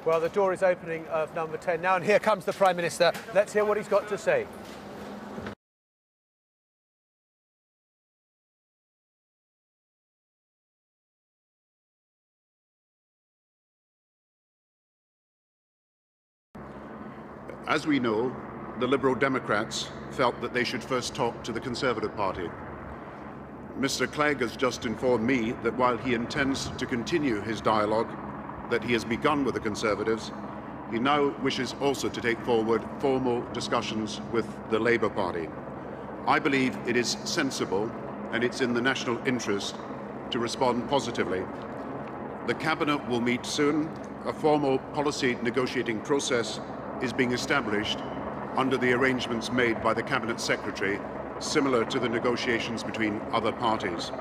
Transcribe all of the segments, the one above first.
Well, the door is opening of number 10 now, and here comes the Prime Minister. Let's hear what he's got to say. As we know, the Liberal Democrats felt that they should first talk to the Conservative Party. Mr. Clegg has just informed me that while he intends to continue his dialogue that he has begun with the Conservatives, he now wishes also to take forward formal discussions with the Labour Party. I believe it is sensible and it's in the national interest to respond positively. The Cabinet will meet soon. A formal policy negotiating process is being established under the arrangements made by the Cabinet Secretary, similar to the negotiations between other parties.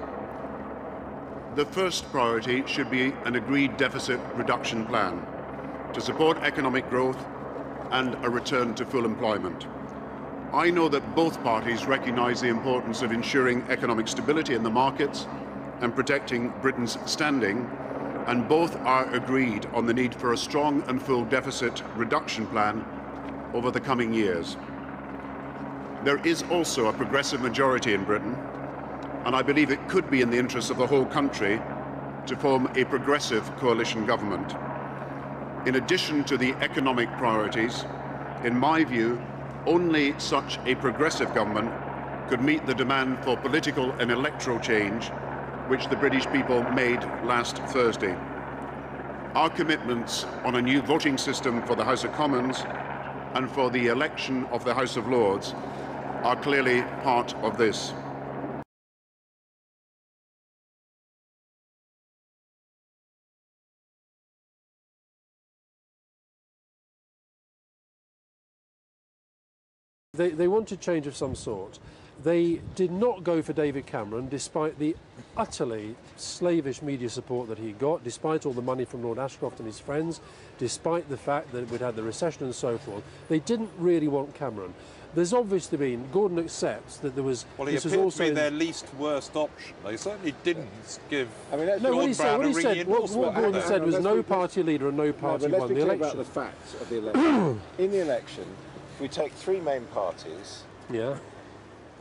The first priority should be an agreed deficit reduction plan to support economic growth and a return to full employment. I know that both parties recognise the importance of ensuring economic stability in the markets and protecting Britain's standing, and both are agreed on the need for a strong and full deficit reduction plan over the coming years. There is also a progressive majority in Britain, and I believe it could be in the interests of the whole country to form a progressive coalition government. In addition to the economic priorities, in my view, only such a progressive government could meet the demand for political and electoral change which the British people made last Thursday. Our commitments on a new voting system for the House of Commons and for the election of the House of Lords are clearly part of this. They wanted change of some sort. They did not go for David Cameron, despite the utterly slavish media support that he got, despite all the money from Lord Ashcroft and his friends, despite the fact that we'd had the recession and so forth. They didn't really want Cameron. There's obviously been, Gordon accepts that there was... Well, he appeared to be their least worst option. They certainly didn't give no, what he said, what Gordon said was no party leader and no party won the election. About the facts of the election. In the election, if we take three main parties, yeah,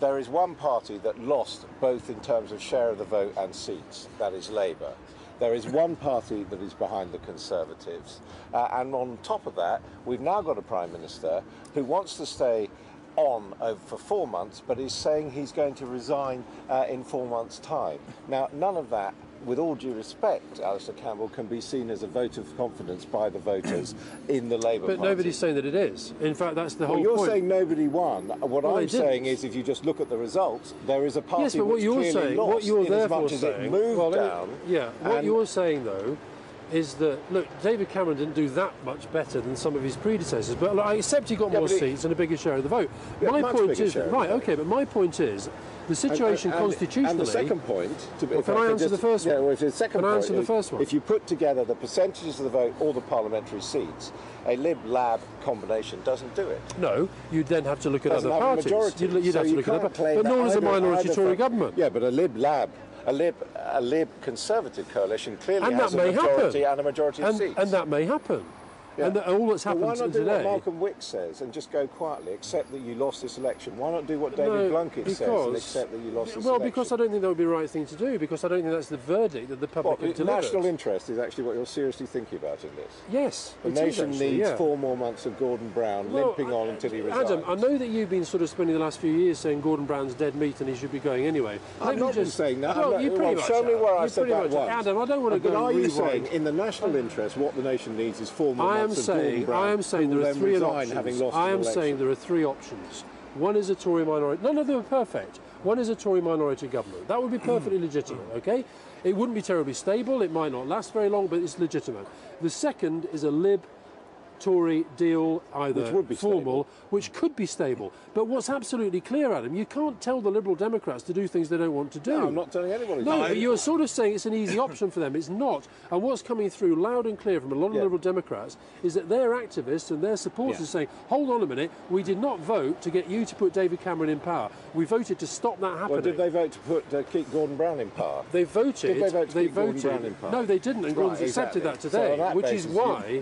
there is one party that lost both in terms of share of the vote and seats, that is Labour. There is one party that is behind the Conservatives. And on top of that, we've now got a Prime Minister who wants to stay on for 4 months, but is saying he's going to resign in 4 months' time. Now, none of that, with all due respect, Alastair Campbell, can be seen as a vote of confidence by the voters in the Labour Party. But nobody's saying that it is. In fact, that's the whole point. Well, you're saying nobody won. What I'm saying is, if you just look at the results, there is a party which clearly lost, what you're therefore as it moved down. Yeah, what you're saying, though, is that, look, David Cameron didn't do that much better than some of his predecessors, but look, I accept he got more seats and a bigger share of the vote. My point is, right, okay, but my point is, the situation constitutionally... And the second point... Can I answer the first one? Yeah, the second point answer the first one? If you put together the percentages of the vote, all the parliamentary seats, a Lib-Lab combination doesn't do it. No, you'd then have to look at other parties. You'd have to look at other parties. But nor is a minority Tory government. Yeah, but a Lib-Lab... A Lib Conservative coalition clearly has a majority and a majority of seats. And that may happen. Yeah. And all that's happened today... Why not do what Malcolm Wick says and just go quietly, accept that you lost this election? Why not do what David Blunkett says and accept that you lost this election? Well, because I don't think that would be the right thing to do, because I don't think that's the verdict that the public have delivered. National interest is actually what you're seriously thinking about in this. Yes, the nation needs 4 more months of Gordon Brown limping on until he resigns. Adam, I know that you've been sort of spending the last few years saying Gordon Brown's dead meat and he should be going anyway. I'm not just saying that. Well, you pretty much show me where I said that once. Adam, I don't want to go and rewind. But are you saying, in the national interest, what the nation needs is 4 more months of Gordon Brown? I am saying there are 3 options. I am saying there are 3 options. One is a Tory minority. None of them are perfect. One is a Tory minority government. That would be perfectly legitimate, okay? It wouldn't be terribly stable. It might not last very long, but it's legitimate. The second is a Lib Tory deal, either formal, which could be stable. But what's absolutely clear, Adam, you can't tell the Liberal Democrats to do things they don't want to do. No, I'm not telling anybody. No, but you're sort of saying it's an easy option for them. It's not. And what's coming through loud and clear from a lot of Liberal Democrats is that their activists and their supporters are saying, hold on a minute, we did not vote to get you to put David Cameron in power. We voted to stop that happening. Well, did they vote to keep Gordon Brown in power? They voted. Did they vote to keep Gordon Brown in power? No, they didn't, and Gordon's accepted that today, which is why...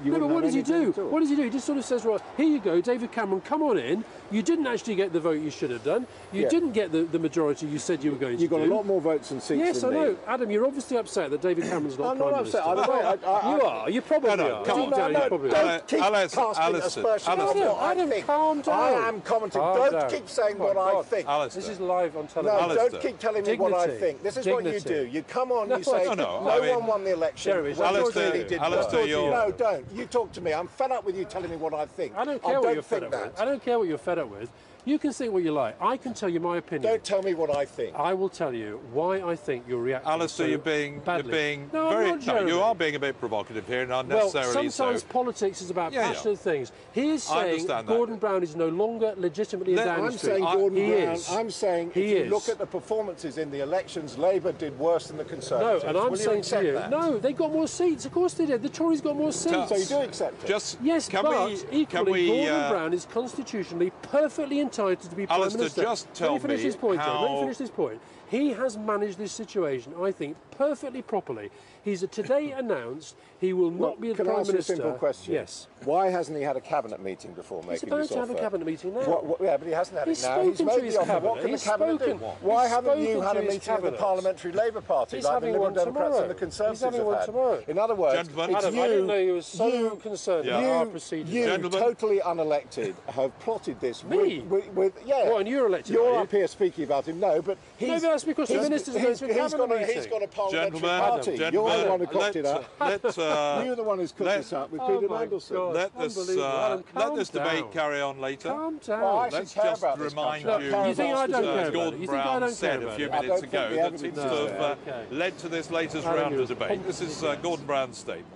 No, but what does he do? What does he do? He just sort of says, right, here you go, David Cameron, come on in. You didn't actually get the vote you should have done. You didn't get the majority you said you were going to do. You got a lot more votes and seats Yes, than I know. me. Adam, you're obviously upset that David Cameron's not I'm Prime not Minister. upset. You are. You probably are. come on. Deep down, you probably are. Don't keep casting aspersions on Alistair, what I Adam, think. calm down. I am commenting. Calm Don't down. keep saying Oh, what I God. think. Alistair. This is live on television. No, Alistair. don't keep telling me what I Dignity. think. This is what you Dignity. do. You come on, No, you say, no, I mean, one won the election. Jeremy, when Alistair, really did Alistair, work. you're- No, don't. You talk to me. I'm fed up with you telling me what I think. I don't care what you're fed think up with. that. I don't care what you're fed up with. You can think what you like. I can tell you my opinion. Don't tell me what I think. I will tell you why I think you're reacting Alistair, so you're being badly. No, very. I'm not, Jeremy. you are being a bit provocative here, and Well, unnecessarily sometimes so. politics is about Yeah, yeah. passionate things. He is I saying understand that. Gordon Brown is no longer legitimately in Downing I'm Street. saying Gordon He Brown. is. I'm saying He if you is. look at the performances in the elections, Labour did worse than the No, Conservatives. and I'm Will saying to accept you, that? no, they got more seats. Of course they did. The Tories got more seats. So you do accept it? Just Yes, can but we, equally, can we, Gordon Brown is constitutionally perfectly entitled to be Prime Alistair, Minister. just tell Let me finish me this point, John. Let me how- finish this point. He has managed this situation, I think, perfectly properly. He's today announced he will not be the Can I Prime ask you a Minister. simple question? Yes. Why hasn't he had a cabinet meeting before He's making about this to have a offer? cabinet meeting now. Yeah, but he hasn't had He's it now. He's spoken to made his the offer. cabinet. What can He's the cabinet spoken. do? Why He's haven't you spoken had to a his meeting of the cabinet. Parliamentary Labour Party He's like the having Liberal one Democrats tomorrow. and the Conservatives He's having have one had? tomorrow. In other words, Gentlemen. it's Adam, I didn't know you were so concerned about our procedure. You, Gentlemen. totally unelected, have plotted this Me? with yeah. What, and you're elected, You're are you? up here speaking about him. No, but he's. No, but that's because the he's- minister's he's- going to a he's cabinet got a- meeting. He's got a parliamentary Gentlemen, party. You're the one who cooked it up. You're the one who's cooked this up with Oh Peter my Mandelson. God. let this Unbelievable. Adam, let calm this debate down. carry on later. Calm down. Well, I actually Let's care just about this remind country. you, You think I don't care about it? Gordon You think I Brown don't said care a few about it? minutes I don't ago think the that evidence seems is to have there. Okay. led to this latest Adam, round you're of debate. This is completely Gordon Brown's statement.